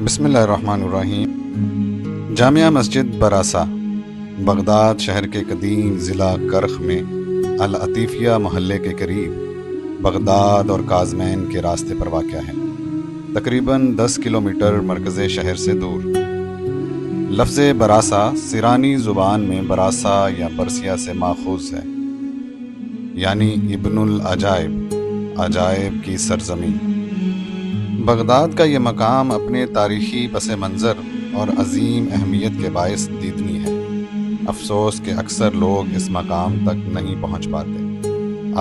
بسم اللہ الرحمن الرحیم۔ جامع مسجد براسا بغداد شہر کے قدیم ضلع کرخ میں العطیفیہ محلے کے قریب بغداد اور کاظمین کے راستے پر واقع ہے، تقریباً 10 کلومیٹر مرکز شہر سے دور۔ لفظ براسا سیرانی زبان میں براسا یا برسیا سے ماخوذ ہے، یعنی ابن العجائب، عجائب کی سرزمین۔ بغداد کا یہ مقام اپنے تاریخی پس منظر اور عظیم اہمیت کے باعث دیدنی ہے۔ افسوس کہ اکثر لوگ اس مقام تک نہیں پہنچ پاتے۔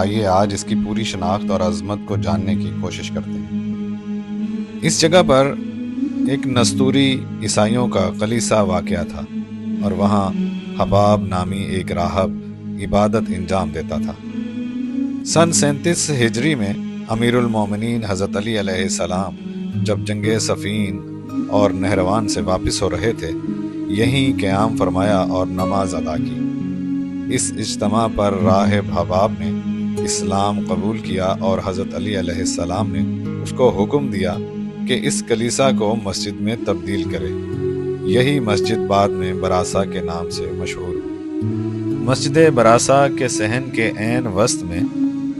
آئیے آج اس کی پوری شناخت اور عظمت کو جاننے کی کوشش کرتے ہیں۔ اس جگہ پر ایک نستوری عیسائیوں کا کلیسا واقع تھا اور وہاں حباب نامی ایک راہب عبادت انجام دیتا تھا۔ سن 37 ہجری میں امیر المومنین حضرت علی علیہ السلام جب جنگ صفین اور نہروان سے واپس ہو رہے تھے، یہیں قیام فرمایا اور نماز ادا کی۔ اس اجتماع پر راہب حباب نے اسلام قبول کیا اور حضرت علی علیہ السلام نے اس کو حکم دیا کہ اس کلیسا کو مسجد میں تبدیل کرے۔ یہی مسجد بعد میں براسا کے نام سے مشہور ہوئی۔ مسجد براسا کے صحن کے عین وسط میں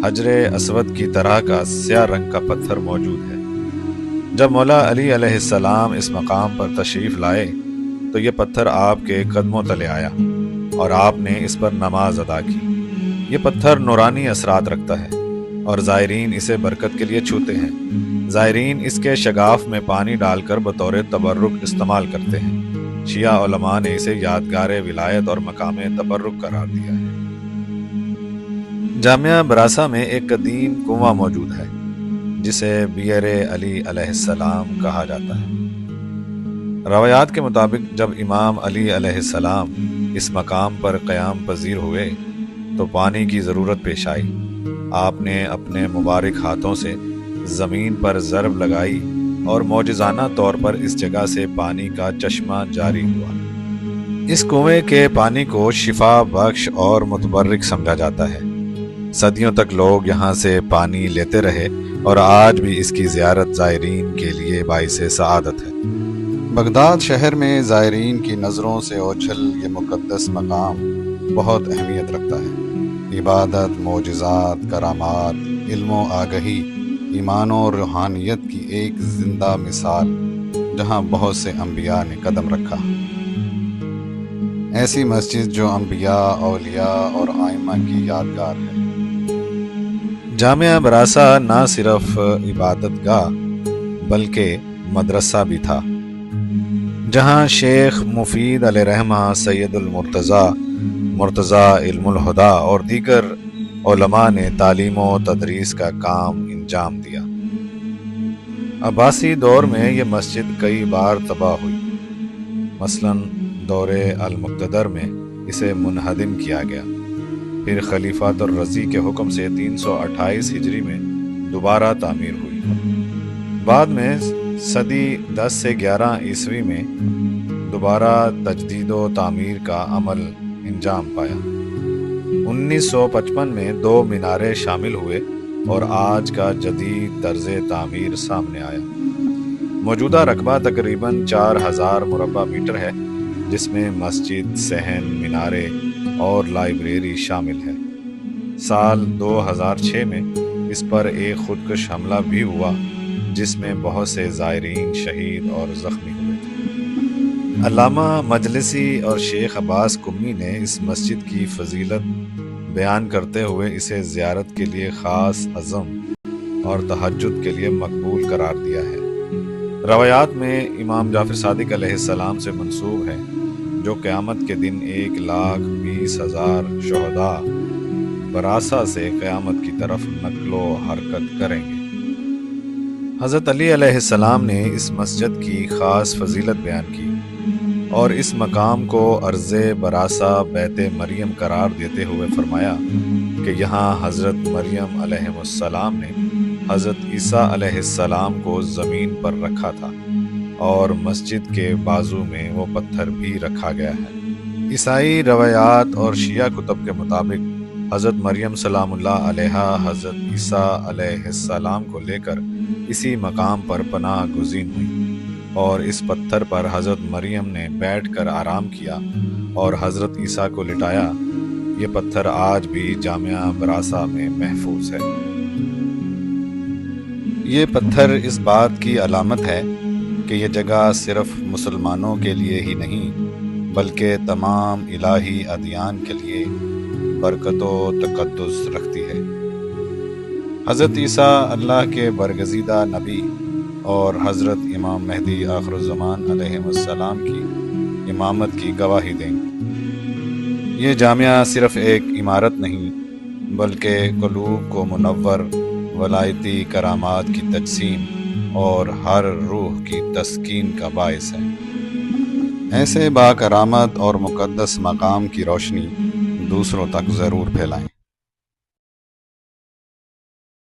حجر اسود کی طرح کا سیاہ رنگ کا پتھر موجود ہے۔ جب مولا علی علیہ السلام اس مقام پر تشریف لائے تو یہ پتھر آپ کے قدموں تلے آیا اور آپ نے اس پر نماز ادا کی۔ یہ پتھر نورانی اثرات رکھتا ہے اور زائرین اسے برکت کے لیے چھوتے ہیں۔ زائرین اس کے شگاف میں پانی ڈال کر بطور تبرک استعمال کرتے ہیں۔ شیعہ علماء نے اسے یادگار ولایت اور مقام تبرک قرار دیا ہے۔ جامع براسا میں ایک قدیم کنواں موجود ہے جسے بئر علی علیہ السلام کہا جاتا ہے۔ روایات کے مطابق جب امام علی علیہ السلام اس مقام پر قیام پذیر ہوئے تو پانی کی ضرورت پیش آئی۔ آپ نے اپنے مبارک ہاتھوں سے زمین پر ضرب لگائی اور معجزانہ طور پر اس جگہ سے پانی کا چشمہ جاری ہوا۔ اس کنویں کے پانی کو شفا بخش اور متبرک سمجھا جاتا ہے۔ صدیوں تک لوگ یہاں سے پانی لیتے رہے اور آج بھی اس کی زیارت زائرین کے لیے باعث سعادت ہے۔ بغداد شہر میں زائرین کی نظروں سے اوجھل یہ مقدس مقام بہت اہمیت رکھتا ہے۔ عبادت، معجزات، کرامات، علم و آگہی، ایمان و روحانیت کی ایک زندہ مثال جہاں بہت سے انبیاء نے قدم رکھا۔ ایسی مسجد جو انبیاء، اولیاء اور ائمہ کی یادگار ہے۔ جامع براسا نہ صرف عبادت گاہ بلکہ مدرسہ بھی تھا، جہاں شیخ مفید علیہ رحمہ، سید مرتضی علم الہدا اور دیگر علماء نے تعلیم و تدریس کا کام انجام دیا۔ عباسی دور میں یہ مسجد کئی بار تباہ ہوئی، مثلاً دور المقتدر میں اسے منہدم کیا گیا، پھر خلیفۃ الرضی کے حکم سے 328 ہجری میں دوبارہ تعمیر ہوئی۔ بعد میں صدی 10 سے 11 عیسوی میں دوبارہ تجدید و تعمیر کا عمل انجام پایا۔ 1955 میں 2 مینارے شامل ہوئے اور آج کا جدید طرز تعمیر سامنے آیا۔ موجودہ رقبہ تقریباً 4000 مربع میٹر ہے، جس میں مسجد، صحن، مینارے اور لائبریری شامل ہے۔ سال 2006 میں اس پر ایک خودکش حملہ بھی ہوا جس میں بہت سے زائرین شہید اور زخمی ہوئے تھے۔ علامہ مجلسی اور شیخ عباس قمی نے اس مسجد کی فضیلت بیان کرتے ہوئے اسے زیارت کے لیے خاص عزم اور تہجد کے لیے مقبول قرار دیا ہے۔ روایات میں امام جعفر صادق علیہ السلام سے منسوب ہے جو قیامت کے دن 1,20,000 شہداء براسا سے قیامت کی طرف نقل و حرکت کریں گے۔ حضرت علی علیہ السلام نے اس مسجد کی خاص فضیلت بیان کی اور اس مقام کو ارض براسا بیت مریم قرار دیتے ہوئے فرمایا کہ یہاں حضرت مریم علیہ السلام نے حضرت عیسیٰ علیہ السلام کو زمین پر رکھا تھا اور مسجد کے بازو میں وہ پتھر بھی رکھا گیا ہے۔ عیسائی روایات اور شیعہ کتب کے مطابق حضرت مریم سلام اللہ علیہا حضرت عیسیٰ علیہ السلام کو لے کر اسی مقام پر پناہ گزین ہوئی۔ اور اس پتھر پر حضرت مریم نے بیٹھ کر آرام کیا اور حضرت عیسیٰ کو لٹایا، یہ پتھر آج بھی جامعہ براسا میں محفوظ ہے۔ یہ پتھر اس بات کی علامت ہے کہ یہ جگہ صرف مسلمانوں کے لیے ہی نہیں بلکہ تمام الہی ادیان کے لیے برکت و تقدس رکھتی ہے۔ حضرت عیسیٰ اللہ کے برگزیدہ نبی اور حضرت امام مہدی آخر الزمان علیہ السلام کی امامت کی گواہی دیں۔ یہ جامعہ صرف ایک عمارت نہیں بلکہ قلوب کو منور ولایتی کرامات کی تجسیم اور ہر روح کی تسکین کا باعث ہے۔ ایسے با کرامت اور مقدس مقام کی روشنی دوسروں تک ضرور پھیلائیں۔